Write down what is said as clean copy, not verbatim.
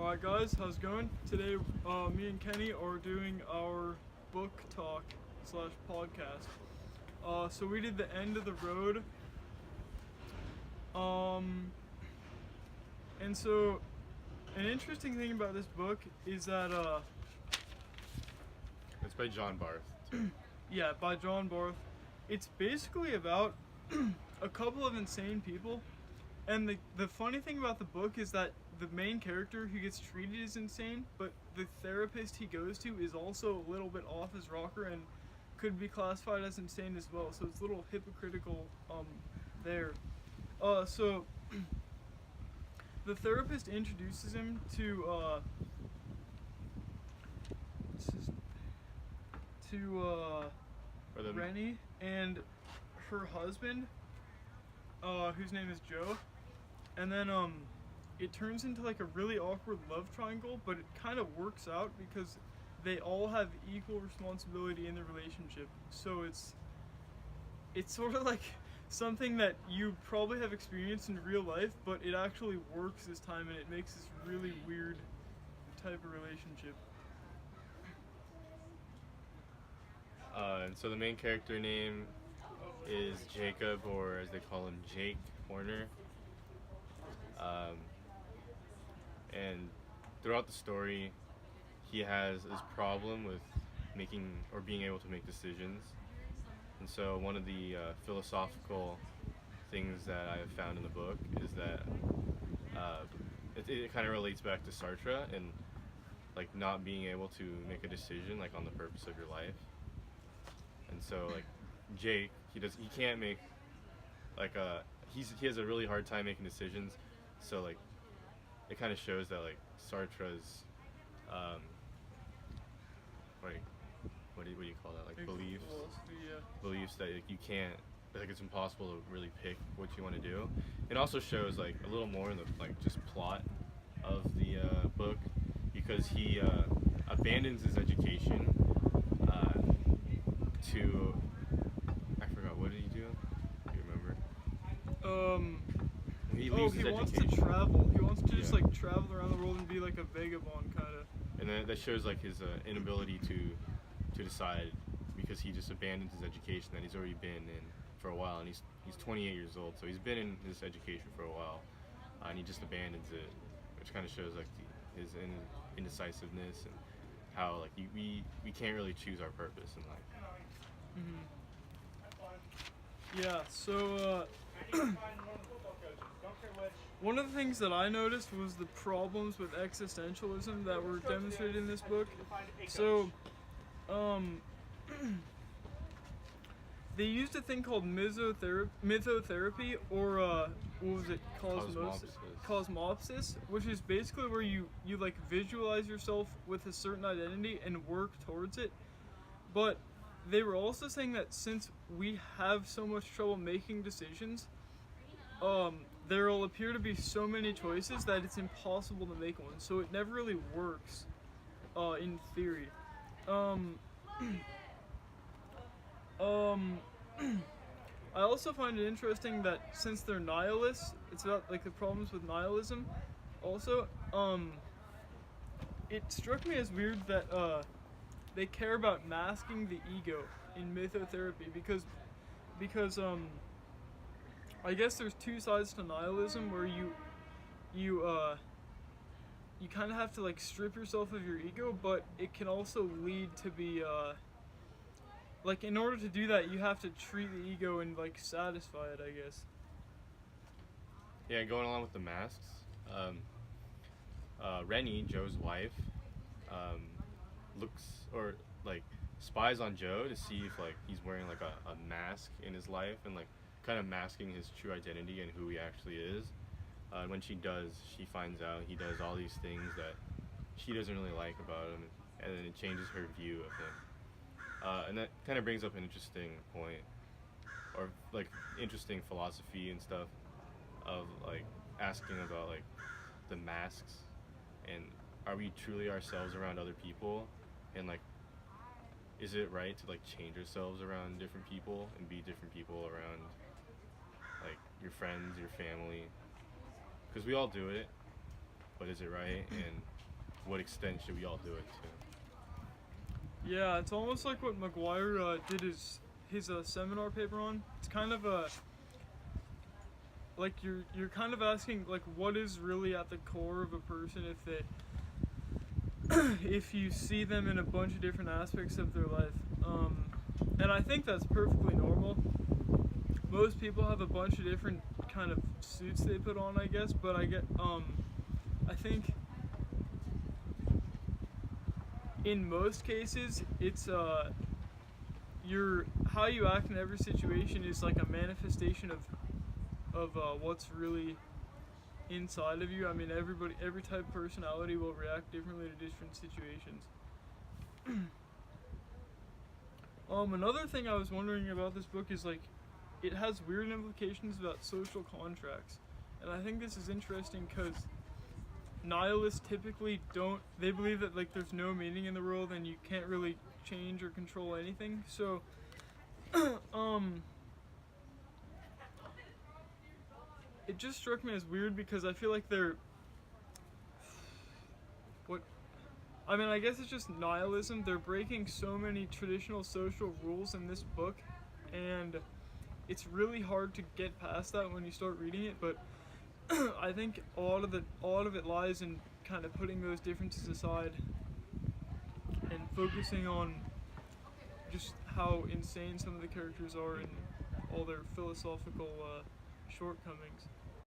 Alright guys, how's it going? Today me and Kenny are doing our book talk slash podcast. So we did the end of the road. And so an interesting thing about this book is that It's by John Barth. Too. yeah, by John Barth. It's basically about a couple of insane people. And the funny thing about the book is that the main character who gets treated as insane, but the therapist he goes to is also a little bit off his rocker and could be classified as insane as well. So it's a little hypocritical there. So the therapist introduces him to Rennie and her husband, whose name is Joe. And then it turns into like a really awkward love triangle, but it kind of works out because they all have equal responsibility in the relationship. So it's sort of like something that you probably have experienced in real life, but it actually works this time, and it makes this really weird type of relationship. And so the main character name is Jacob, or as they call him, Jake Horner. And throughout the story, he has this problem with making or being able to make decisions. And so one of the philosophical things that I have found in the book is that it kind of relates back to Sartre and like not being able to make a decision like on the purpose of your life. And so like Jake, he can't make like he has a really hard time making decisions. So like it kind of shows that like Sartre's like what do you call that, like beliefs beliefs that like, you can't, like it's impossible to really pick what you want to do. It also shows like a little more in the like just plot of the book, because he abandons his education to, I forgot, what did he do? Do you remember? He leaves his wants education. to travel. He wants to just like travel around the world and be like a vagabond kind of. And then that shows like his inability to decide, because he just abandons his education that he's already been in for a while, and he's 28 years old, so he's been in his education for a while, and he just abandons it, which kind of shows like his indecisiveness and how like we can't really choose our purpose in life. Yeah, so one of the things that I noticed was the problems with existentialism that were demonstrated in this book. So, they used a thing called mythotherapy, or what was it, cosmopsis, which is basically where you like visualize yourself with a certain identity and work towards it. But they were also saying that since we have so much trouble making decisions, there will appear to be so many choices that it's impossible to make one. So it never really works, in theory. I also find it interesting that since they're nihilists, it's about like the problems with nihilism. Also, it struck me as weird that they care about masking the ego in mythotherapy because I guess there's two sides to nihilism, where you kind of have to like strip yourself of your ego, but it can also lead to be like, in order to do that, you have to treat the ego and like satisfy it, I guess. Yeah, going along with the masks, Rennie, Joe's wife, looks or like spies on Joe to see if like he's wearing like a mask in his life, and like kind of masking his true identity and who he actually is. And when she does, she finds out he does all these things that she doesn't really like about him, and then it changes her view of him. And that kind of brings up an interesting point, or like interesting philosophy and stuff, of like asking about like the masks, and are we truly ourselves around other people, and like is it right to like change ourselves around different people and be different people around like your friends, your family, because we all do it, but is it right? And what extent should we all do it to? Yeah, it's almost like what McGuire did his seminar paper on. It's kind of a like you're kind of asking like what is really at the core of a person if they if you see them in a bunch of different aspects of their life. And I think that's perfectly normal. Most people have a bunch of different kind of suits they put on, I guess, but I think in most cases it's how you act in every situation is like a manifestation of what's really inside of you. I mean, every type of personality will react differently to different situations. Another thing I was wondering about this book is like, it has weird implications about social contracts, and I think this is interesting because nihilists typically they believe that like there's no meaning in the world and you can't really change or control anything. So, it just struck me as weird because I feel like I guess it's just nihilism. They're breaking so many traditional social rules in this book, and it's really hard to get past that when you start reading it, but I think a lot of it lies in kind of putting those differences aside and focusing on just how insane some of the characters are and all their philosophical shortcomings.